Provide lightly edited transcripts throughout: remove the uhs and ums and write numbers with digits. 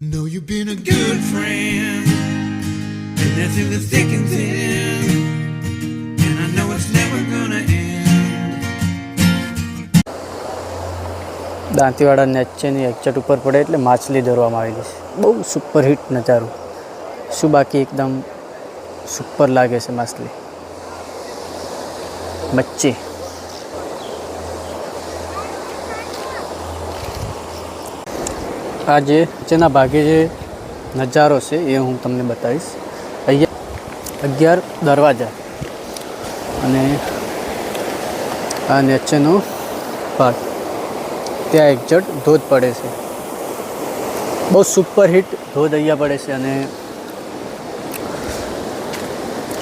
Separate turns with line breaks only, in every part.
Know you've been a good friend, and that's in the thick and thin, and I know it's never gonna end.
Dantiwada નેચેની exact ઉપર પડે એટલે માછલી ધરવામાં આવેલી છે. બહુ સુપર હિટ નજારો. શું બાકી એકદમ સુપર લાગે છે માછલી. મચ્છી આ જે નીચેના ભાગે જે નજારો છે એ હું તમને બતાવીશ. અહીંયા 11 દરવાજા અને આ નીચેનો ભાગ, ત્યાં એક્ઝેટ ધોધ પડે છે. બહુ સુપર હિટ ધોધ અહીંયા પડે છે. અને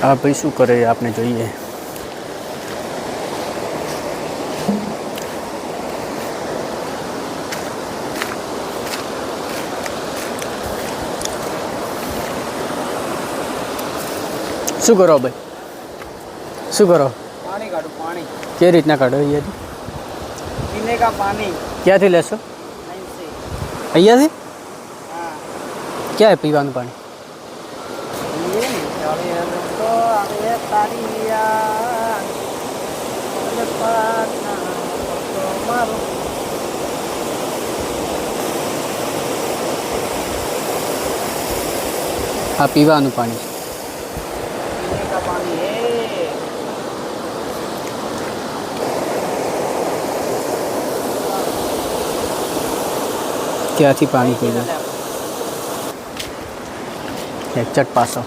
આ ભાઈ શું કરે આપણે જોઈએ. શું કરો ભાઈ, શું કરો?
पानी काटो पानी
કેવી રીતના કાઢો અહીંયાથી?
पीने का पानी
ક્યાંથી લેશો?
नहीं से
અહીંયાથી?
हाँ
ક્યાં હે પીવાનું પાણી?
ये नहीं चले तो आगे तारिया अरे पाना तो मारो
આ પીવાનું પાણી છે.
पीने का पानी है
ક્યાંથી પાણી પીવું? એક્ઝેટ પાછો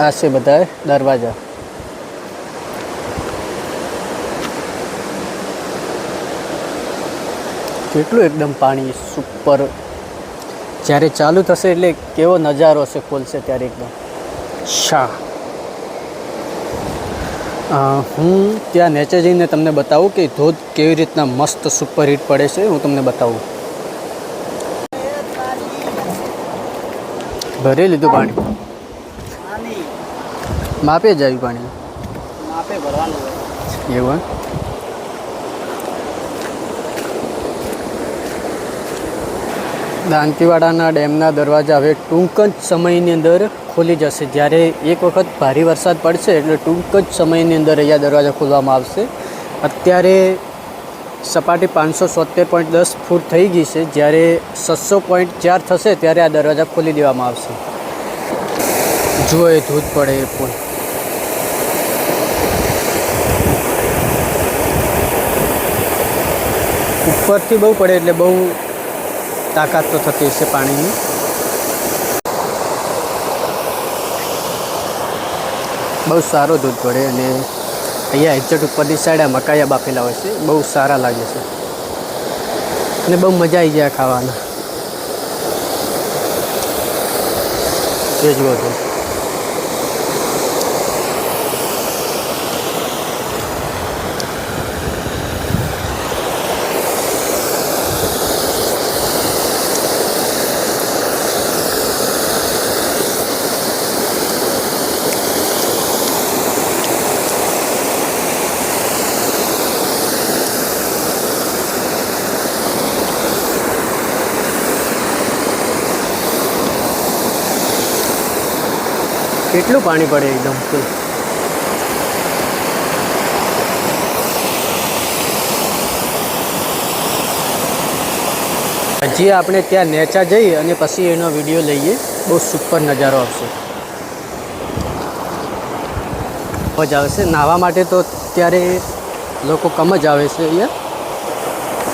આ છે બધા દરવાજા. કેટલું એકદમ પાણી સુપર. જ્યારે ચાલુ થશે એટલે કેવો નજારો હશે, ખોલશે ત્યારે એકદમ શા. હું ત્યાં નીચે જઈને તમને બતાવું કે ધોધ કેવી રીતના મસ્ત સુપર હિટ પડે છે. હું તમને બતાવું. ભરી લીધું પાણી,
पानी
માપે જ આવ્યું પાણી.
मापे भरवानो है
એવું હે? દાંતીવાડાના ડેમના દરવાજા હવે ટૂંક જ સમયની અંદર ખોલી જશે. જ્યારે એક વખત ભારે વરસાદ પડશે એટલે ટૂંક જ સમયની અંદર અહીંયા દરવાજા ખોલવામાં આવશે. અત્યારે સપાટી 570.10 ફૂટ થઈ ગઈ છે. જ્યારે 600.4 થશે ત્યારે આ દરવાજા ખોલી દેવામાં આવશે. જુઓ એ ધોધ પડે એ પુલ. ઉપરથી બહુ પડે એટલે બહુ તાકાત તો થતી હશે પાણીની. બહુ સારો દૂધ પડે. અને અહીંયા એક્ઝેટ ઉપરની સાઈડ આ મકાયા બાફેલા હોય છે, બહુ સારા લાગે છે અને બહુ મજા આવી જાય ખાવાના. એ જુઓ તો કેટલું પાણી પડે એકદમ ફૂલ. હજી આપણે ત્યાં નેચા જઈએ અને પછી એનો વિડીયો લઈએ. બહુ સુપર નજારો આવશે, મજા આવશે. નાહવા માટે તો ત્યારે લોકો કમ જ આવે છે અહીંયા,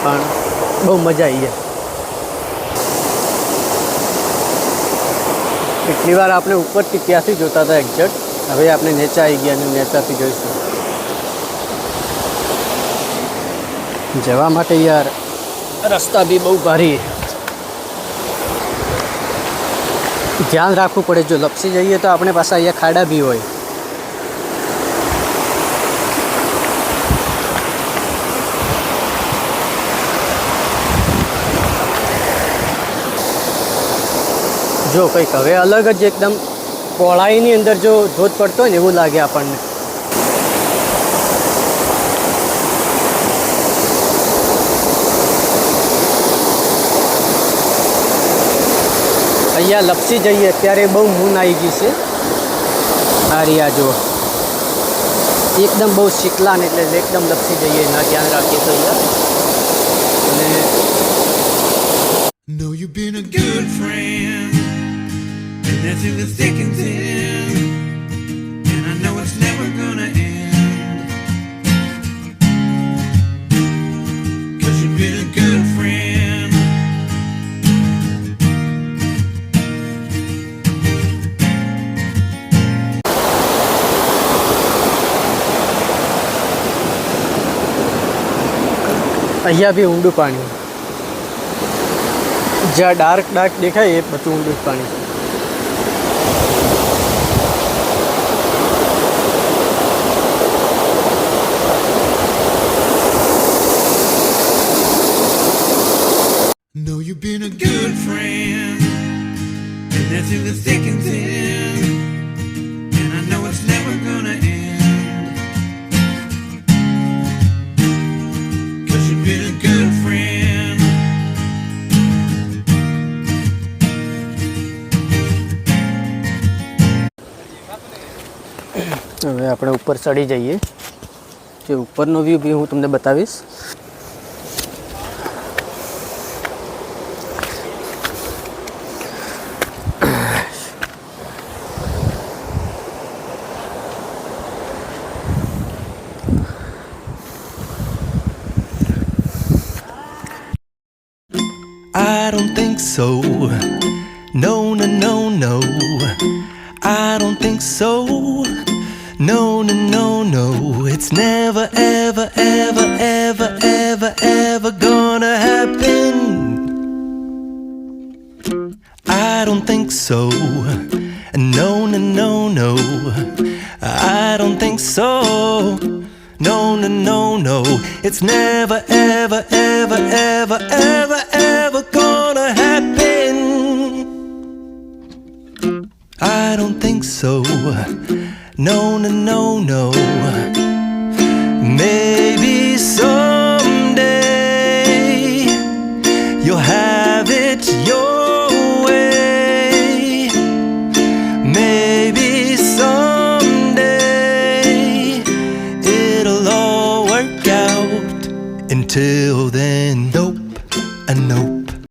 પણ બહુ મજા આવી જાય. એટલી વાર આપણે ઉપરથી ત્યાંથી જોતા હતા એક્ઝેક્ટ. હવે આપણે નેચા આવી ગયા અને નેચાથી જોઈશું. જવા માટે યાર રસ્તા બી બહુ ભારી. ધ્યાન રાખવું પડે. જો લપસી જઈએ તો આપણે પાછા અહીંયા ખાડા બી હોય. જો કંઈક હવે અલગ જ એકદમ પહોળાઈની અંદર જો ધોધ પડતો હોય ને એવું લાગે આપણને. અહીંયા લપસી જઈએ અત્યારે બહુ મૂન આવી ગઈ છે. આ રહ્યા જો એકદમ બહુ શીતલા ને એટલે એકદમ લપસી જઈએ એના ધ્યાન રાખીએ તો અહીંયા. અને
Know you've been a good friend, and that's in the thick and thin, and I know it's never gonna end. 'Cause you've been a good friend.
અહીંયા બી ઊંડું પાણી, જ્યાં ડાર્ક દેખાય એ બધું ઊંડું જ પાણી.
Know you've been a good friend, and that's in the thick and thin, and I know it's never gonna end. 'Cause you've been a good friend.
હવે આપણે ઉપર ચડી જઈએ. જે ઉપરનો વ્યૂ બી હું તમને બતાવીશ.
I don't think so. No, no, no, no. I don't think so. No, no, no, no. It's never, ever, ever, ever, ever, ever gonna happen. I don't think so. No, no, no, no. I don't think so. No, no, no, no. It's never, ever, ever, ever, ever, ever gonna happen. I don't think so. No, no, no, no. Maybe someday you'll have it your way. Maybe someday it'll all work out. Until then, nope, and nope.